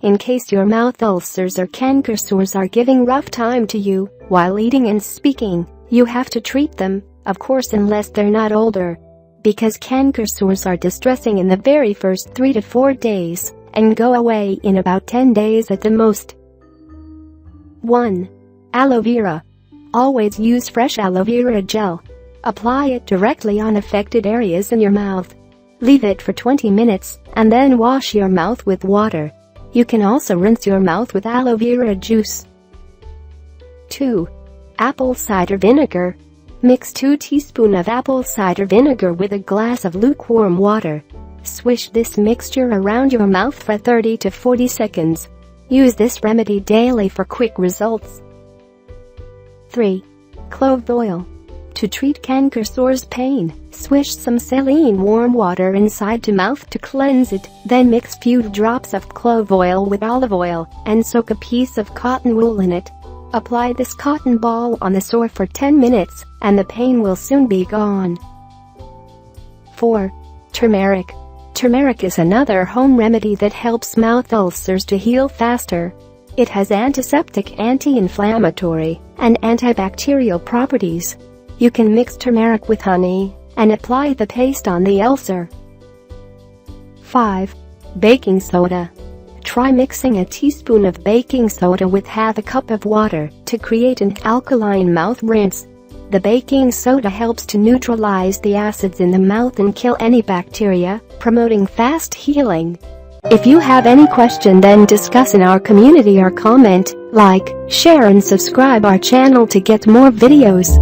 In case your mouth ulcers or canker sores are giving rough time to you while eating and speaking, you have to treat them, of course, unless they're not older. Because canker sores are distressing in the very first 3 to 4 days and go away in about 10 days at the most. 1. Aloe vera. Always use fresh aloe vera gel. Apply it directly on affected areas in your mouth. Leave it for 20 minutes and then wash your mouth with water. You can also rinse your mouth with aloe vera juice. 2. Apple cider vinegar. Mix 2 teaspoons of apple cider vinegar with a glass of lukewarm water. Swish this mixture around your mouth for 30 to 40 seconds. Use this remedy daily for quick results. 3. Clove oil. To treat canker sores pain, swish some saline warm water inside the mouth to cleanse it, then mix few drops of clove oil with olive oil and soak a piece of cotton wool in it. Apply this cotton ball on the sore for 10 minutes and the pain will soon be gone. 4. Turmeric. Turmeric is another home remedy that helps mouth ulcers to heal faster. It has antiseptic, anti-inflammatory, and antibacterial properties. You can mix turmeric with honey and apply the paste on the ulcer. 5. Baking soda. Try mixing a teaspoon of baking soda with half a cup of water to create an alkaline mouth rinse. The baking soda helps to neutralize the acids in the mouth and kill any bacteria, promoting fast healing. If you have any question, then discuss in our community or comment, like, share and subscribe our channel to get more videos.